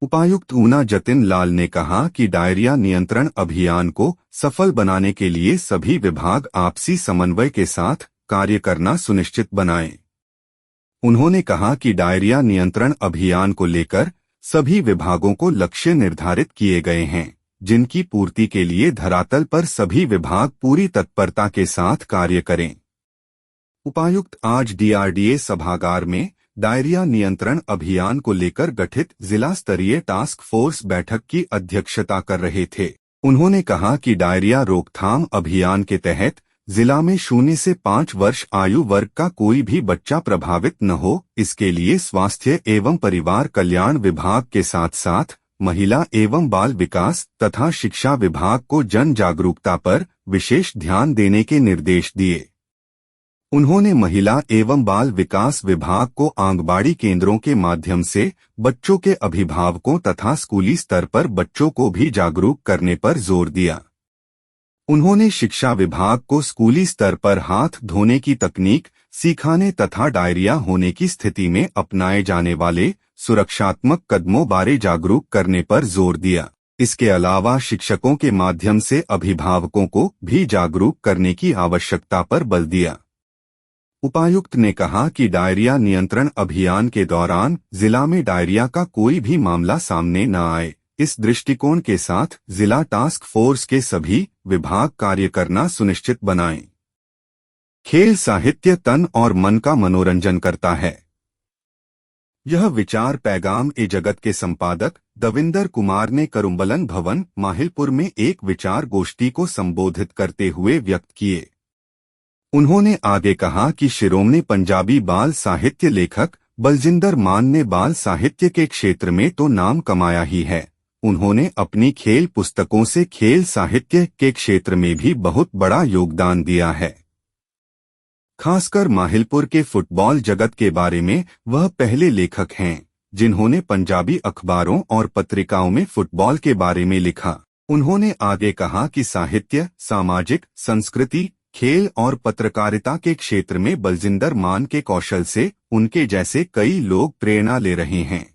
उपायुक्त ऊना जतिन लाल ने कहा कि डायरिया नियंत्रण अभियान को सफल बनाने के लिए सभी विभाग आपसी समन्वय के साथ कार्य करना सुनिश्चित बनाएं। उन्होंने कहा कि डायरिया नियंत्रण अभियान को लेकर सभी विभागों को लक्ष्य निर्धारित किए गए हैं, जिनकी पूर्ति के लिए धरातल पर सभी विभाग पूरी तत्परता के साथ कार्य करें। उपायुक्त आज डीआरडीए सभागार में डायरिया नियंत्रण अभियान को लेकर गठित जिला स्तरीय टास्क फोर्स बैठक की अध्यक्षता कर रहे थे। उन्होंने कहा कि डायरिया रोकथाम अभियान के तहत जिला में 0 से 5 वर्ष आयु वर्ग का कोई भी बच्चा प्रभावित न हो, इसके लिए स्वास्थ्य एवं परिवार कल्याण विभाग के साथ साथ महिला एवं बाल विकास तथा शिक्षा विभाग को जन जागरूकता पर विशेष ध्यान देने के निर्देश दिए। उन्होंने महिला एवं बाल विकास विभाग को आंगनबाड़ी केंद्रों के माध्यम से बच्चों के अभिभावकों तथा स्कूली स्तर पर बच्चों को भी जागरूक करने पर जोर दिया। उन्होंने शिक्षा विभाग को स्कूली स्तर पर हाथ धोने की तकनीक सिखाने तथा डायरिया होने की स्थिति में अपनाए जाने वाले सुरक्षात्मक कदमों बारे जागरूक करने पर जोर दिया। इसके अलावा शिक्षकों के माध्यम से अभिभावकों को भी जागरूक करने की आवश्यकता पर बल दिया। उपायुक्त ने कहा कि डायरिया नियंत्रण अभियान के दौरान जिला में डायरिया का कोई भी मामला सामने न आए, इस दृष्टिकोण के साथ जिला टास्क फोर्स के सभी विभाग कार्य करना सुनिश्चित बनाएं। खेल साहित्य तन और मन का मनोरंजन करता है। यह विचार पैगाम ए जगत के संपादक दविंदर कुमार ने करुम्बलन भवन माहिलपुर में एक विचार गोष्ठी को संबोधित करते हुए व्यक्त किए। उन्होंने आगे कहा कि शिरोमणि पंजाबी बाल साहित्य लेखक बलजिंदर मान ने बाल साहित्य के क्षेत्र में तो नाम कमाया ही है, उन्होंने अपनी खेल पुस्तकों से खेल साहित्य के क्षेत्र में भी बहुत बड़ा योगदान दिया है। खासकर माहिलपुर के फुटबॉल जगत के बारे में वह पहले लेखक हैं जिन्होंने पंजाबी अखबारों और पत्रिकाओं में फुटबॉल के बारे में लिखा। उन्होंने आगे कहा कि साहित्य, सामाजिक, संस्कृति, खेल और पत्रकारिता के क्षेत्र में बलजिंदर मान के कौशल से उनके जैसे कई लोग प्रेरणा ले रहे हैं।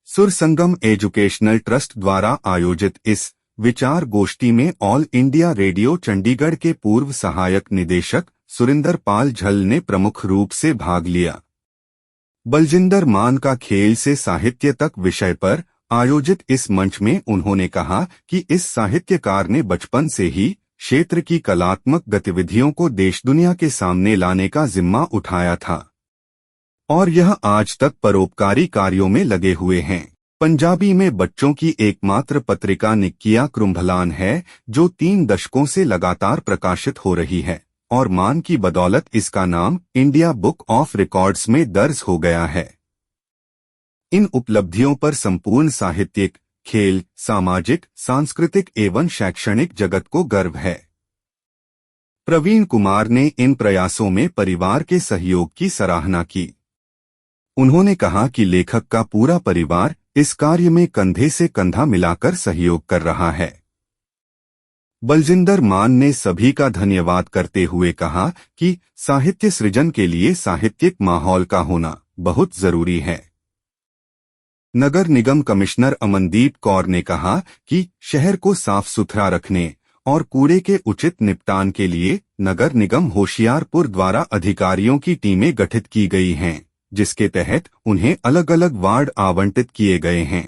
सुर संगम एजुकेशनल ट्रस्ट द्वारा आयोजित इस विचार गोष्ठी में ऑल इंडिया रेडियो चंडीगढ़ के पूर्व सहायक निदेशक सुरिंदर पाल झल ने प्रमुख रूप से भाग लिया। बलजिंदर मान का खेल से साहित्य तक विषय पर आयोजित इस मंच में उन्होंने कहा कि इस साहित्यकार ने बचपन से ही क्षेत्र की कलात्मक गतिविधियों को देश दुनिया के सामने लाने का जिम्मा उठाया था और यह आज तक परोपकारी कार्यों में लगे हुए हैं। पंजाबी में बच्चों की एकमात्र पत्रिका निक्किया कृम्भलान है जो 3 दशकों से लगातार प्रकाशित हो रही है और मान की बदौलत इसका नाम इंडिया बुक ऑफ रिकॉर्ड्स में दर्ज हो गया है। इन उपलब्धियों पर संपूर्ण साहित्यिक, खेल, सामाजिक, सांस्कृतिक एवं शैक्षणिक जगत को गर्व है। प्रवीण कुमार ने इन प्रयासों में परिवार के सहयोग की सराहना की। उन्होंने कहा कि लेखक का पूरा परिवार इस कार्य में कंधे से कंधा मिलाकर सहयोग कर रहा है। बलजिंदर मान ने सभी का धन्यवाद करते हुए कहा कि साहित्य सृजन के लिए साहित्यिक माहौल का होना बहुत जरूरी है। नगर निगम कमिश्नर अमनदीप कौर ने कहा कि शहर को साफ सुथरा रखने और कूड़े के उचित निपटान के लिए नगर निगम होशियारपुर द्वारा अधिकारियों की टीमें गठित की गई हैं, जिसके तहत उन्हें अलग अलग वार्ड आवंटित किए गए हैं।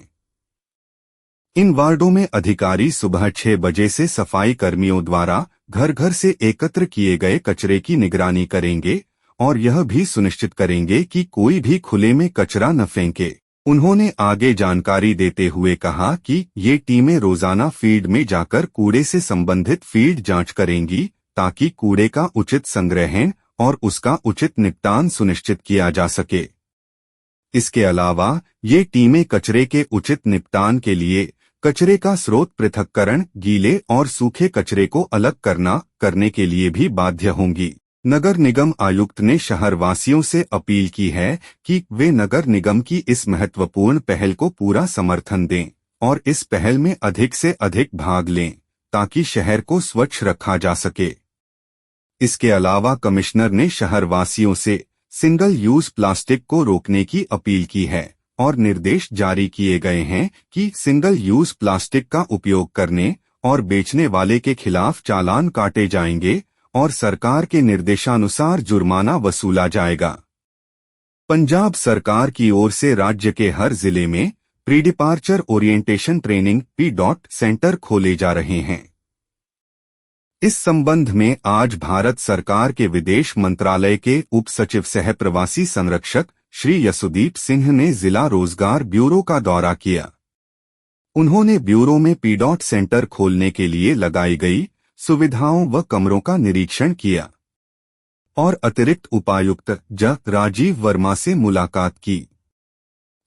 इन वार्डों में अधिकारी सुबह 6 बजे से सफाई कर्मियों द्वारा घर घर से एकत्र किए गए कचरे की निगरानी करेंगे और यह भी सुनिश्चित करेंगे कि कोई भी खुले में कचरा न फेंके। उन्होंने आगे जानकारी देते हुए कहा कि ये टीमें रोजाना फील्ड में जाकर कूड़े से संबंधित फील्ड जांच करेंगी ताकि कूड़े का उचित संग्रहण और उसका उचित निपटान सुनिश्चित किया जा सके। इसके अलावा ये टीमें कचरे के उचित निपटान के लिए कचरे का स्रोत पृथक्करण, गीले और सूखे कचरे को अलग करने के लिए भी बाध्य होंगी। नगर निगम आयुक्त ने शहरवासियों से अपील की है कि वे नगर निगम की इस महत्वपूर्ण पहल को पूरा समर्थन दें और इस पहल में अधिक से अधिक भाग लें ताकि शहर को स्वच्छ रखा जा सके। इसके अलावा कमिश्नर ने शहरवासियों से सिंगल यूज प्लास्टिक को रोकने की अपील की है और निर्देश जारी किए गए हैं कि सिंगल यूज प्लास्टिक का उपयोग करने और बेचने वाले के खिलाफ चालान काटे जाएंगे और सरकार के निर्देशानुसार जुर्माना वसूला जाएगा। पंजाब सरकार की ओर से राज्य के हर जिले में pre departure orientation training centre खोले जा रहे हैं। इस संबंध में आज भारत सरकार के विदेश मंत्रालय के उप सचिव सह प्रवासी संरक्षक श्री यशोदीप सिंह ने जिला रोजगार ब्यूरो का दौरा किया। उन्होंने ब्यूरो में सेंटर खोलने के लिए लगाई गई सुविधाओं व कमरों का निरीक्षण किया और अतिरिक्त उपायुक्त राजीव वर्मा से मुलाकात की।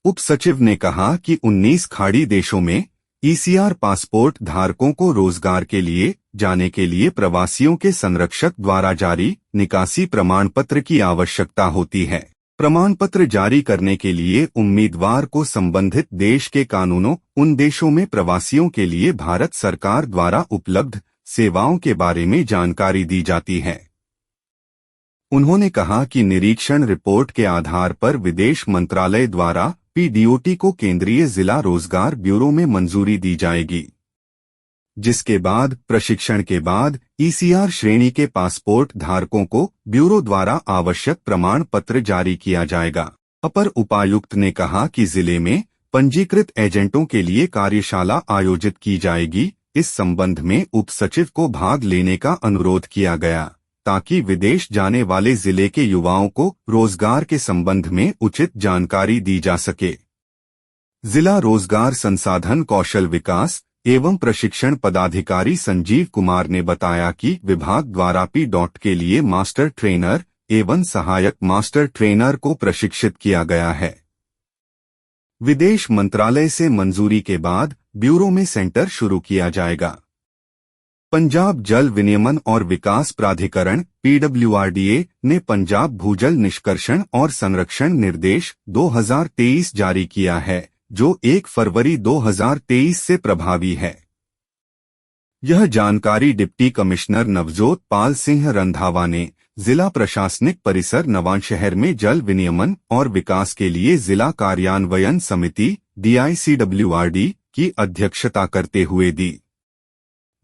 उप सचिव ने कहा कि 19 खाड़ी देशों में ईसीआर पासपोर्ट धारकों को रोजगार के लिए जाने के लिए प्रवासियों के संरक्षक द्वारा जारी निकासी प्रमाण पत्र की आवश्यकता होती है। प्रमाण पत्र जारी करने के लिए उम्मीदवार को संबंधित देश के कानूनों उन देशों में प्रवासियों के लिए भारत सरकार द्वारा उपलब्ध सेवाओं के बारे में जानकारी दी जाती है। उन्होंने कहा कि निरीक्षण रिपोर्ट के आधार पर विदेश मंत्रालय द्वारा पीडीओटी को केंद्रीय जिला रोजगार ब्यूरो में मंजूरी दी जाएगी, जिसके बाद प्रशिक्षण के बाद ईसीआर श्रेणी के पासपोर्ट धारकों को ब्यूरो द्वारा आवश्यक प्रमाण पत्र जारी किया जाएगा। अपर उपायुक्त ने कहा कि जिले में पंजीकृत एजेंटों के लिए कार्यशाला आयोजित की जाएगी। इस संबंध में उप सचिव को भाग लेने का अनुरोध किया गया ताकि विदेश जाने वाले जिले के युवाओं को रोजगार के संबंध में उचित जानकारी दी जा सके। जिला रोजगार संसाधन कौशल विकास एवं प्रशिक्षण पदाधिकारी संजीव कुमार ने बताया कि विभाग द्वारा के लिए मास्टर ट्रेनर एवं सहायक मास्टर ट्रेनर को प्रशिक्षित किया गया है। विदेश मंत्रालय से मंजूरी के बाद ब्यूरो में सेंटर शुरू किया जाएगा। पंजाब जल विनियमन और विकास प्राधिकरण PWRDA ने पंजाब भूजल निष्कर्षण और संरक्षण निर्देश 2023 जारी किया है, जो 1 फरवरी 2023 से प्रभावी है। यह जानकारी डिप्टी कमिश्नर नवजोत पाल सिंह रंधावा ने जिला प्रशासनिक परिसर नवांशहर में जल विनियमन और विकास के लिए जिला कार्यान्वयन समिति DICWRD की अध्यक्षता करते हुए दी।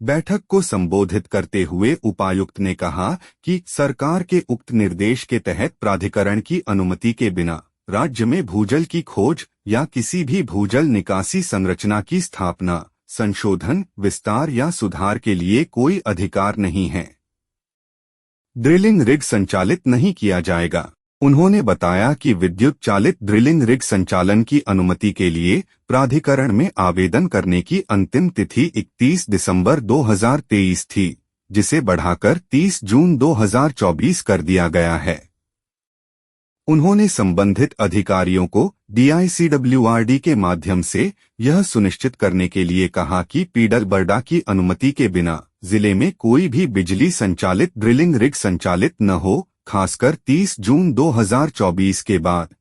बैठक को संबोधित करते हुए उपायुक्त ने कहा कि सरकार के उक्त निर्देश के तहत प्राधिकरण की अनुमति के बिना राज्य में भूजल की खोज या किसी भी भूजल निकासी संरचना की स्थापना, संशोधन, विस्तार या सुधार के लिए कोई अधिकार नहीं है। ड्रिलिंग रिग संचालित नहीं किया जाएगा। उन्होंने बताया कि विद्युत चालित ड्रिलिंग रिग संचालन की अनुमति के लिए प्राधिकरण में आवेदन करने की अंतिम तिथि 31 दिसंबर 2023 थी, जिसे बढ़ाकर 30 जून 2024 कर दिया गया है। उन्होंने संबंधित अधिकारियों को DICWRD के माध्यम से यह सुनिश्चित करने के लिए कहा कि PWRD की अनुमति के बिना जिले में कोई भी बिजली संचालित ड्रिलिंग रिग संचालित न हो, खासकर 30 जून 2024 के बाद।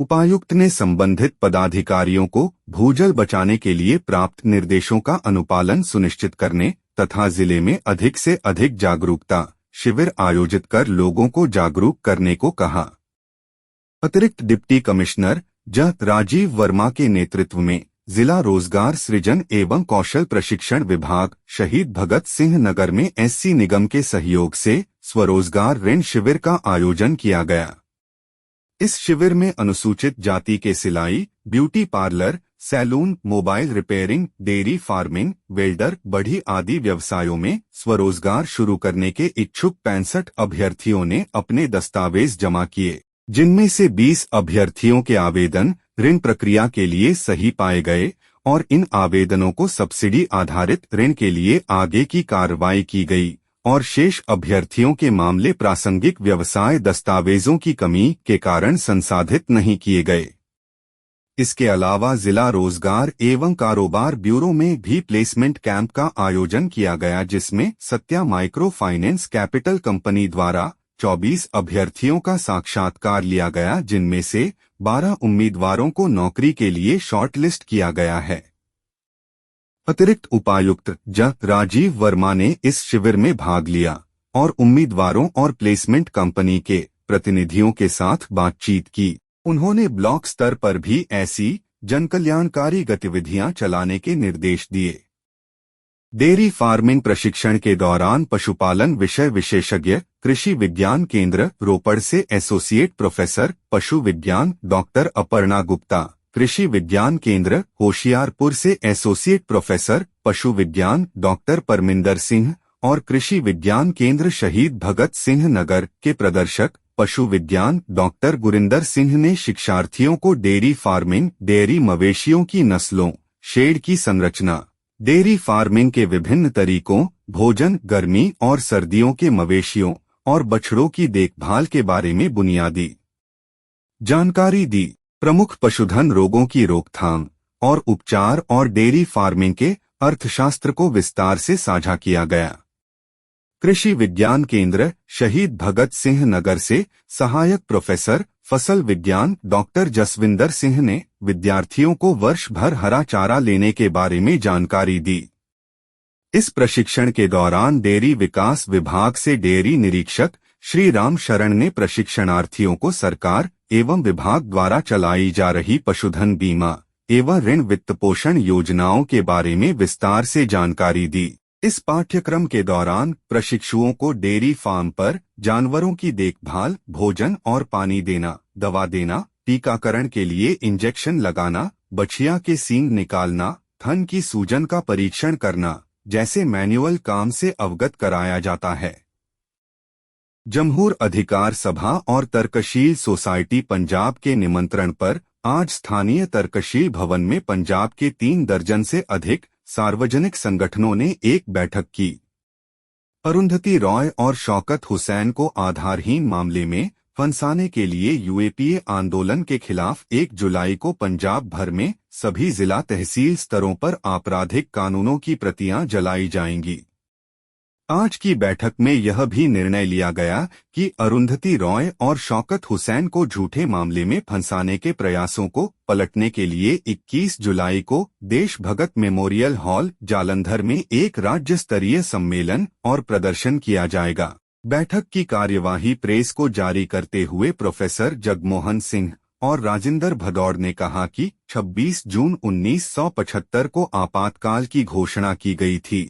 उपायुक्त ने संबंधित पदाधिकारियों को भूजल बचाने के लिए प्राप्त निर्देशों का अनुपालन सुनिश्चित करने तथा जिले में अधिक से अधिक जागरूकता शिविर आयोजित कर लोगों को जागरूक करने को कहा। अतिरिक्त डिप्टी कमिश्नर राजीव वर्मा के नेतृत्व में जिला रोजगार सृजन एवं कौशल प्रशिक्षण विभाग शहीद भगत सिंह नगर में SC निगम के सहयोग से स्वरोजगार ऋण शिविर का आयोजन किया गया। इस शिविर में अनुसूचित जाति के सिलाई, beauty parlour, salon, mobile repairing, dairy farming, welder, बढ़ी आदि व्यवसायों में स्वरोजगार शुरू करने के इच्छुक 65 अभ्यर्थियों ने अपने दस्तावेज जमा किए, जिनमें से 20 अभ्यर्थियों के आवेदन ऋण प्रक्रिया के लिए सही पाए गए और इन आवेदनों को सब्सिडी आधारित ऋण के लिए आगे की कार्रवाई की गई और शेष अभ्यर्थियों के मामले प्रासंगिक व्यवसाय दस्तावेजों की कमी के कारण संसाधित नहीं किए गए। इसके अलावा जिला रोजगार एवं कारोबार ब्यूरो में भी प्लेसमेंट कैंप का आयोजन किया गया, जिसमें Satya micro finance capital company द्वारा 24 अभ्यर्थियों का साक्षात्कार लिया गया, जिनमें से 12 उम्मीदवारों को नौकरी के लिए शॉर्टलिस्ट किया गया है। अतिरिक्त उपायुक्त राजीव वर्मा ने इस शिविर में भाग लिया और उम्मीदवारों और प्लेसमेंट कंपनी के प्रतिनिधियों के साथ बातचीत की। उन्होंने ब्लॉक स्तर पर भी ऐसी जनकल्याणकारी गतिविधियां चलाने के निर्देश दिए। डेयरी फार्मिंग प्रशिक्षण के दौरान पशुपालन विषय विशेषज्ञ कृषि विज्ञान केंद्र रोपड़ से एसोसिएट प्रोफेसर पशु विज्ञान डॉक्टर अपर्णा गुप्ता, कृषि विज्ञान केंद्र होशियारपुर से एसोसिएट प्रोफेसर पशु विज्ञान डॉक्टर परमिंदर सिंह और कृषि विज्ञान केंद्र शहीद भगत सिंह नगर के प्रदर्शक पशु विज्ञान डॉक्टर गुरिंदर सिंह ने शिक्षार्थियों को डेयरी फार्मिंग, डेयरी मवेशियों की नस्लों, शेड की संरचना, डेयरी फार्मिंग के विभिन्न तरीकों, भोजन, गर्मी और सर्दियों के मवेशियों और बछड़ों की देखभाल के बारे में बुनियादी जानकारी दी। प्रमुख पशुधन रोगों की रोकथाम और उपचार और डेयरी फार्मिंग के अर्थशास्त्र को विस्तार से साझा किया गया। कृषि विज्ञान केंद्र शहीद भगत सिंह नगर से सहायक प्रोफेसर फसल विज्ञान डॉक्टर जसविंदर सिंह ने विद्यार्थियों को वर्ष भर हरा चारा लेने के बारे में जानकारी दी। इस प्रशिक्षण के दौरान डेयरी विकास विभाग से डेयरी निरीक्षक श्री राम शरण ने प्रशिक्षणार्थियों को सरकार एवं विभाग द्वारा चलाई जा रही पशुधन बीमा एवं ऋण वित्तपोषण योजनाओं के बारे में विस्तार से जानकारी दी। इस पाठ्यक्रम के दौरान प्रशिक्षुओं को डेयरी फार्म पर जानवरों की देखभाल, भोजन और पानी देना, दवा देना, टीकाकरण के लिए इंजेक्शन लगाना, बछिया के सींग निकालना, थन की सूजन का परीक्षण करना जैसे मैनुअल काम से अवगत कराया जाता है। जमहूर अधिकार सभा और तर्कशील सोसाइटी पंजाब के निमंत्रण पर आज स्थानीय तर्कशील भवन में पंजाब के 3 दर्जन से अधिक सार्वजनिक संगठनों ने एक बैठक की। अरुंधति रॉय और शौकत हुसैन को आधारहीन मामले में फंसाने के लिए यूएपीए आंदोलन के खिलाफ 1 जुलाई को पंजाब भर में सभी जिला तहसील स्तरों पर आपराधिक कानूनों की प्रतियां जलाई जाएंगी। आज की बैठक में यह भी निर्णय लिया गया कि अरुंधति रॉय और शौकत हुसैन को झूठे मामले में फंसाने के प्रयासों को पलटने के लिए 21 जुलाई को देश भगत मेमोरियल हॉल जालंधर में एक राज्य स्तरीय सम्मेलन और प्रदर्शन किया जाएगा। बैठक की कार्यवाही प्रेस को जारी करते हुए प्रोफेसर जगमोहन सिंह और राजिंदर भदौड़ ने कहा कि 26 जून 1975 को आपातकाल की घोषणा की गई थी,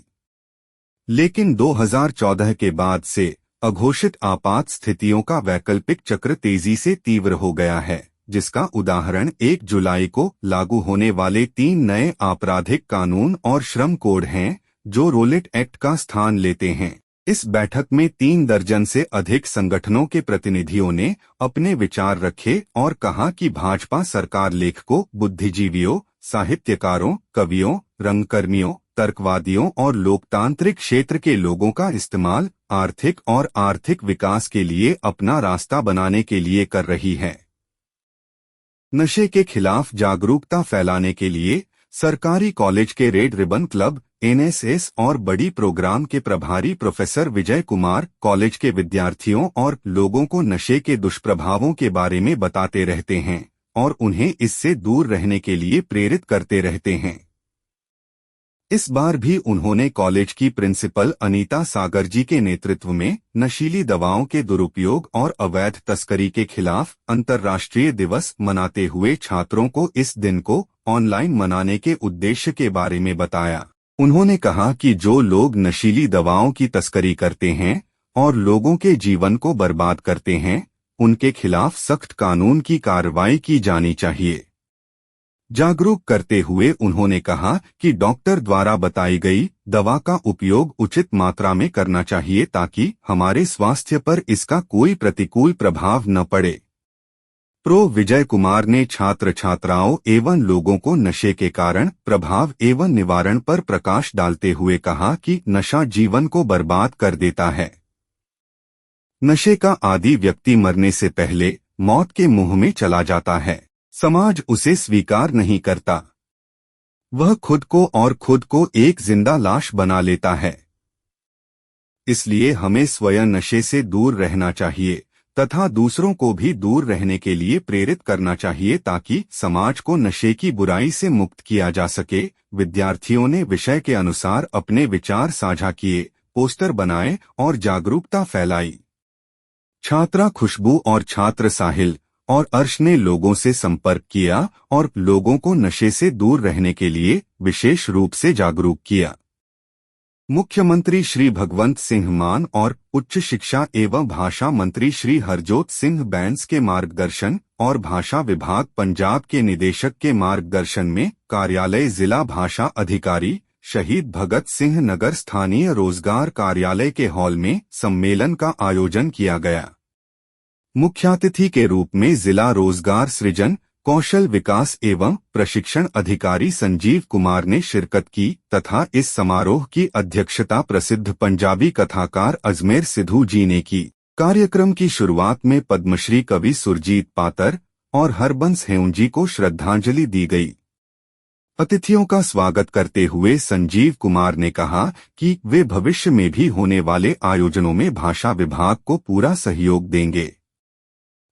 लेकिन 2014 के बाद से अघोषित आपात स्थितियों का वैकल्पिक चक्र तेजी से तीव्र हो गया है, जिसका उदाहरण 1 जुलाई को लागू होने वाले 3 नए आपराधिक कानून और श्रम कोड हैं, जो रोलेट एक्ट का स्थान लेते हैं। इस बैठक में 3 दर्जन से अधिक संगठनों के प्रतिनिधियों ने अपने विचार रखे और कहा कि भाजपा सरकार लेखकों, बुद्धिजीवियों, साहित्यकारों, कवियों, रंगकर्मियों, तर्कवादियों और लोकतांत्रिक क्षेत्र के लोगों का इस्तेमाल आर्थिक विकास के लिए अपना रास्ता बनाने के लिए कर रही है। नशे के खिलाफ जागरूकता फैलाने के लिए सरकारी कॉलेज के रेड रिबन क्लब, एनएसएस और बड़ी प्रोग्राम के प्रभारी प्रोफेसर विजय कुमार कॉलेज के विद्यार्थियों और लोगों को नशे के दुष्प्रभावों के बारे में बताते रहते हैं और उन्हें इससे दूर रहने के लिए प्रेरित करते रहते हैं। इस बार भी उन्होंने कॉलेज की प्रिंसिपल अनीता सागर जी के नेतृत्व में नशीली दवाओं के दुरुपयोग और अवैध तस्करी के खिलाफ अंतर्राष्ट्रीय दिवस मनाते हुए छात्रों को इस दिन को ऑनलाइन मनाने के उद्देश्य के बारे में बताया। उन्होंने कहा कि जो लोग नशीली दवाओं की तस्करी करते हैं और लोगों के जीवन को बर्बाद करते हैं, उनके खिलाफ सख्त कानून की कार्रवाई की जानी चाहिए। जागरूक करते हुए उन्होंने कहा कि डॉक्टर द्वारा बताई गई दवा का उपयोग उचित मात्रा में करना चाहिए ताकि हमारे स्वास्थ्य पर इसका कोई प्रतिकूल प्रभाव न पड़े। प्रो विजय कुमार ने छात्र छात्राओं एवं लोगों को नशे के कारण, प्रभाव एवं निवारण पर प्रकाश डालते हुए कहा कि नशा जीवन को बर्बाद कर देता है। नशे का आदी व्यक्ति मरने से पहले मौत के मुंह में चला जाता है। समाज उसे स्वीकार नहीं करता। वह खुद को एक जिंदा लाश बना लेता है। इसलिए हमें स्वयं नशे से दूर रहना चाहिए तथा दूसरों को भी दूर रहने के लिए प्रेरित करना चाहिए ताकि समाज को नशे की बुराई से मुक्त किया जा सके। विद्यार्थियों ने विषय के अनुसार अपने विचार साझा किए, पोस्टर बनाए और जागरूकता फैलाई। छात्रा खुशबू और छात्र साहिल और अर्श ने लोगों से संपर्क किया और लोगों को नशे से दूर रहने के लिए विशेष रूप से जागरूक किया। मुख्यमंत्री श्री भगवंत सिंह मान और उच्च शिक्षा एवं भाषा मंत्री श्री हरजोत सिंह बैंस के मार्गदर्शन और भाषा विभाग पंजाब के निदेशक के मार्गदर्शन में कार्यालय जिला भाषा अधिकारी शहीद भगत सिंह नगर स्थानीय रोजगार कार्यालय के हॉल में सम्मेलन का आयोजन किया गया। मुख्यातिथि के रूप में जिला रोजगार सृजन कौशल विकास एवं प्रशिक्षण अधिकारी संजीव कुमार ने शिरकत की तथा इस समारोह की अध्यक्षता प्रसिद्ध पंजाबी कथाकार अजमेर सिद्धू जी ने की। कार्यक्रम की शुरुआत में पद्मश्री कवि सुरजीत पातर और हरबंस हेऊंजी को श्रद्धांजलि दी गई। अतिथियों का स्वागत करते हुए संजीव कुमार ने कहा कि वे भविष्य में भी होने वाले आयोजनों में भाषा विभाग को पूरा सहयोग देंगे।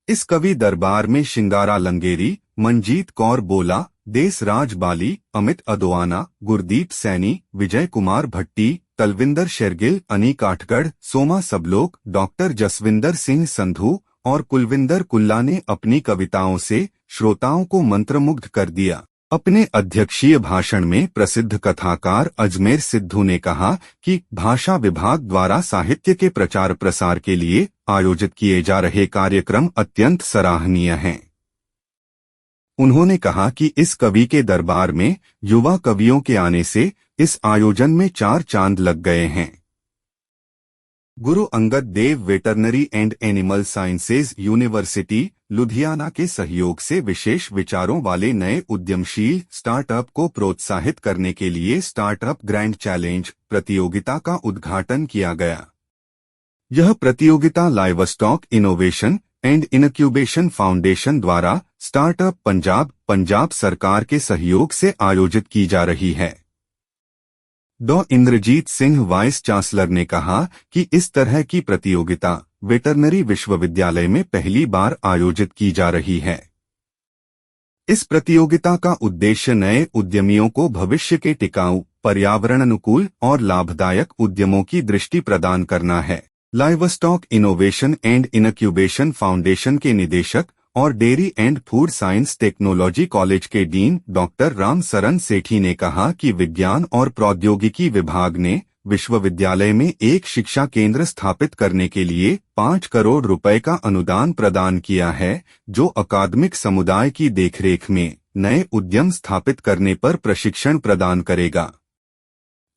इस कवि दरबार में शिंगारा लंगेरी, मंजीत कौर बोला, देसराज बाली, अमित अदोआना, गुरदीप सैनी, विजय कुमार भट्टी, तलविंदर शेरगिल, अनी काठगढ़, सोमा सबलोक, डॉक्टर जसविंदर सिंह संधू और कुलविंदर कुल्ला ने अपनी कविताओं से श्रोताओं को मंत्रमुग्ध कर दिया। अपने अध्यक्षीय भाषण में प्रसिद्ध कथाकार अजमेर सिद्धू ने कहा कि भाषा विभाग द्वारा साहित्य के प्रचार प्रसार के लिए आयोजित किए जा रहे कार्यक्रम अत्यंत सराहनीय हैं। उन्होंने कहा कि इस कवि के दरबार में युवा कवियों के आने से इस आयोजन में 4 चांद लग गए हैं। Guru Angad Dev veterinary and animal sciences university Ludhiana के सहयोग से विशेष विचारों वाले नए उद्यमशील स्टार्टअप को प्रोत्साहित करने के लिए स्टार्टअप ग्रैंड चैलेंज प्रतियोगिता का उद्घाटन किया गया। यह प्रतियोगिता livestock innovation and incubation foundation द्वारा स्टार्टअप पंजाब सरकार के सहयोग से आयोजित की जा रही है। डॉ इंद्रजीत सिंह वाइस चांसलर ने कहा कि इस तरह की प्रतियोगिता वेटरनरी विश्वविद्यालय में पहली बार आयोजित की जा रही है। इस प्रतियोगिता का उद्देश्य नए उद्यमियों को भविष्य के टिकाऊ, पर्यावरण अनुकूल और लाभदायक उद्यमों की दृष्टि प्रदान करना है। Livestock innovation and incubation foundation के निदेशक और dairy and food science technology college के डीन डॉक्टर राम सरन सेठी ने कहा कि विज्ञान और प्रौद्योगिकी विभाग ने विश्वविद्यालय में एक शिक्षा केंद्र स्थापित करने के लिए 5 करोड़ रुपए का अनुदान प्रदान किया है, जो अकादमिक समुदाय की देखरेख में नए उद्यम स्थापित करने पर प्रशिक्षण प्रदान करेगा।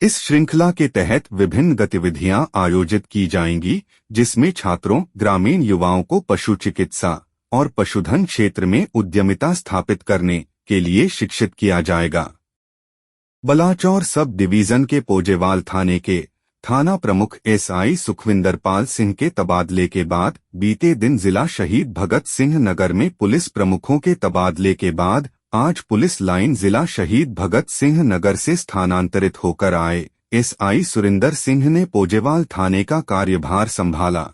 इस श्रृंखला के तहत विभिन्न गतिविधियां आयोजित की जाएंगी, जिसमें छात्रों, ग्रामीण युवाओं को पशु चिकित्सा और पशुधन क्षेत्र में उद्यमिता स्थापित करने के लिए शिक्षित किया जाएगा। बलाचौर सब डिवीजन के पोजेवाल थाने के थाना प्रमुख एसआई सुखविंदर पाल सिंह के तबादले के बाद बीते दिन जिला शहीद भगत सिंह नगर में पुलिस प्रमुखों के तबादले के बाद आज पुलिस लाइन जिला शहीद भगत सिंह नगर से स्थानांतरित होकर आए एसआई सुरिंदर सिंह ने पोजेवाल थाने का कार्यभार संभाला।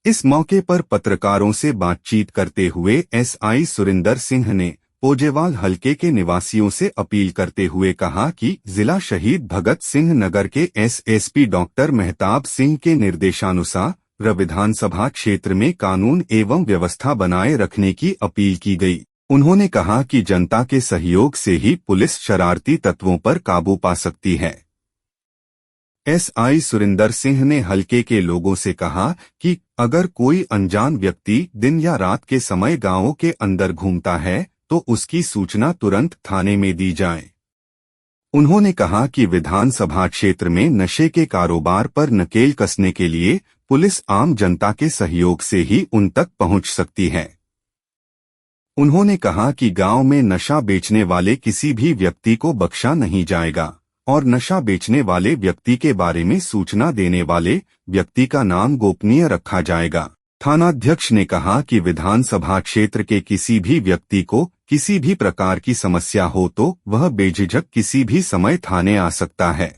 इस मौके पर पत्रकारों से बातचीत करते हुए एसआई सुरिंदर सिंह ने पोजेवाल हलके के निवासियों से अपील करते हुए कहा कि जिला शहीद भगत सिंह नगर के एसएसपी डॉक्टर मेहताब सिंह के निर्देशानुसार विधानसभा क्षेत्र में कानून एवं व्यवस्था बनाए रखने की अपील की गई। उन्होंने कहा कि जनता के सहयोग से ही पुलिस शरारती तत्वों पर काबू पा सकती है। एसआई सुरिंदर सिंह ने हलके के लोगों से कहा कि अगर कोई अनजान व्यक्ति दिन या रात के समय गांवों के अंदर घूमता है तो उसकी सूचना तुरंत थाने में दी जाए। उन्होंने कहा कि विधानसभा क्षेत्र में नशे के कारोबार पर नकेल कसने के लिए पुलिस आम जनता के सहयोग से ही उन तक पहुंच सकती है। उन्होंने कहा कि गांव में नशा बेचने वाले किसी भी व्यक्ति को बख्शा नहीं जाएगा और नशा बेचने वाले व्यक्ति के बारे में सूचना देने वाले व्यक्ति का नाम गोपनीय रखा जाएगा। थानाध्यक्ष ने कहा कि विधानसभा क्षेत्र के किसी भी व्यक्ति को किसी भी प्रकार की समस्या हो तो वह बेझिझक किसी भी समय थाने आ सकता है।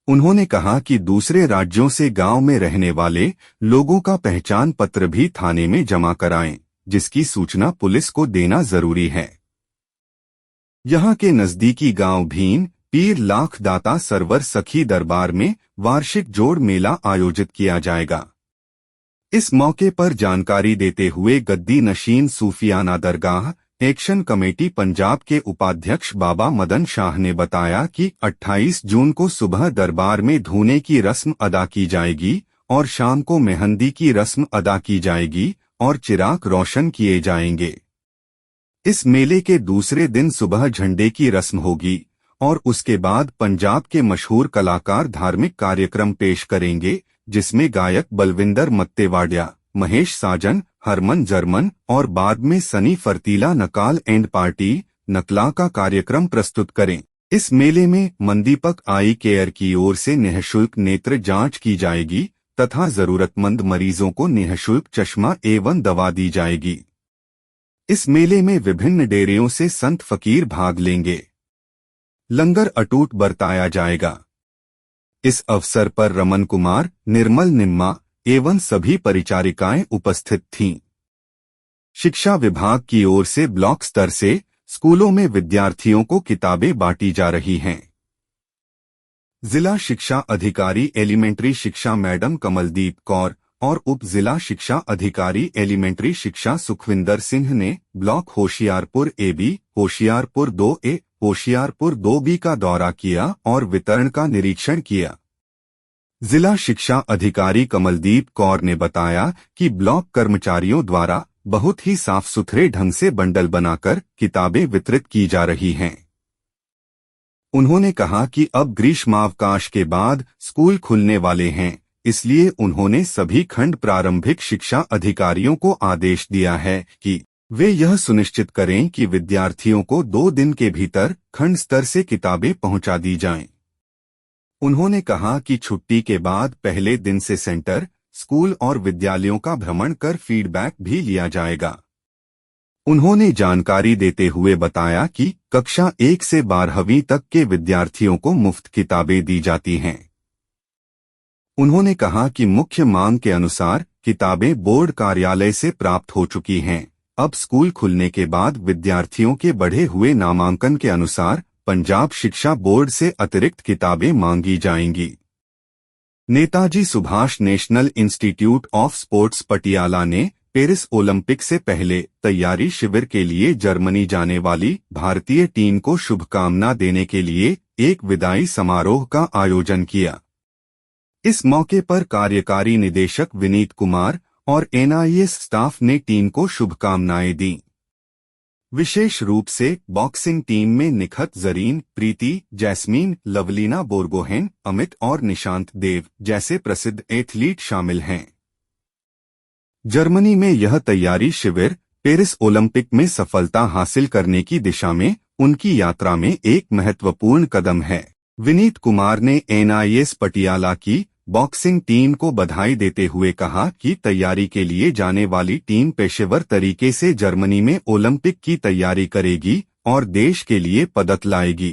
उन्होंने कहा कि दूसरे राज्यों से गांव में रहने वाले लोगों का पहचान पत्र भी थाने में जमा कराएं, जिसकी सूचना पुलिस को देना जरूरी है। यहां के नजदीकी गांव भीन पीर लाख दाता सरवर सखी दरबार में वार्षिक जोड़ मेला आयोजित किया जाएगा। इस मौके पर जानकारी देते हुए गद्दी नशीन सूफियाना दरगाह एक्शन कमेटी पंजाब के उपाध्यक्ष बाबा मदन शाह ने बताया कि 28 जून को सुबह दरबार में धूने की रस्म अदा की जाएगी और शाम को मेहंदी की रस्म अदा की जाएगी और चिराग रोशन किए जाएंगे। इस मेले के दूसरे दिन सुबह झंडे की रस्म होगी और उसके बाद पंजाब के मशहूर कलाकार धार्मिक कार्यक्रम पेश करेंगे, जिसमें गायक बलविंदर मत्तेवाडिया, महेश साजन, हरमन जर्मन और बाद में सनी फर्तीला नकाल एंड पार्टी नकला का कार्यक्रम प्रस्तुत करें। इस मेले में मंदीपक आई केयर की ओर से निःशुल्क नेत्र जांच की जाएगी तथा जरूरतमंद मरीजों को निःशुल्क चश्मा एवं दवा दी जाएगी। इस मेले में विभिन्न डेरियों से संत फकीर भाग लेंगे। लंगर अटूट बरताया जाएगा। इस अवसर पर रमन कुमार, निर्मल निम्मा एवं सभी परिचारिकाएं उपस्थित थीं। शिक्षा विभाग की ओर से ब्लॉक स्तर से स्कूलों में विद्यार्थियों को किताबें बांटी जा रही हैं। जिला शिक्षा अधिकारी एलिमेंट्री शिक्षा मैडम कमलदीप कौर और उप जिला शिक्षा अधिकारी एलिमेंट्री शिक्षा सुखविंदर सिंह ने block Hoshiarpur AB, Hoshiarpur 2A, Hoshiarpur 2B का दौरा किया और वितरण का निरीक्षण किया। जिला शिक्षा अधिकारी कमलदीप कौर ने बताया कि ब्लॉक कर्मचारियों द्वारा बहुत ही साफ सुथरे ढंग से बंडल बनाकर किताबें वितरित की जा रही हैं। उन्होंने कहा कि अब ग्रीष्मावकाश के बाद स्कूल खुलने वाले हैं, इसलिए उन्होंने सभी खंड प्रारंभिक शिक्षा अधिकारियों को आदेश दिया है कि वे यह सुनिश्चित करें कि विद्यार्थियों को 2 दिन के भीतर खंड स्तर से किताबें पहुंचा दी जाएं। उन्होंने कहा कि छुट्टी के बाद पहले दिन से सेंटर, स्कूल और विद्यालयों का भ्रमण कर फीडबैक भी लिया जाएगा। उन्होंने जानकारी देते हुए बताया कि कक्षा 1 से 12वीं तक के विद्यार्थियों को मुफ्त किताबें दी जाती हैं। उन्होंने कहा कि मुख्य मांग के अनुसार किताबें बोर्ड कार्यालय से प्राप्त हो चुकी हैं। अब स्कूल खुलने के बाद विद्यार्थियों के बढ़े हुए नामांकन के अनुसार पंजाब शिक्षा बोर्ड से अतिरिक्त किताबें मांगी जाएंगी। Netaji Subhash national institute of sports Patiala ने पेरिस ओलंपिक से पहले तैयारी शिविर के लिए जर्मनी जाने वाली भारतीय टीम को शुभकामना देने के लिए एक विदाई समारोह का आयोजन किया। इस मौके पर कार्यकारी निदेशक विनीत कुमार और NIS स्टाफ ने टीम को शुभकामनाएं दी। विशेष रूप से बॉक्सिंग टीम में निखत जरीन, प्रीति, जैस्मीन, लवलीना बोरगोहेन, अमित और निशांत देव जैसे प्रसिद्ध एथलीट शामिल हैं। जर्मनी में यह तैयारी शिविर पेरिस ओलंपिक में सफलता हासिल करने की दिशा में उनकी यात्रा में एक महत्वपूर्ण कदम है। विनीत कुमार ने NIS पटियाला की बॉक्सिंग टीम को बधाई देते हुए कहा कि तैयारी के लिए जाने वाली टीम पेशेवर तरीके से जर्मनी में ओलंपिक की तैयारी करेगी और देश के लिए पदक लाएगी।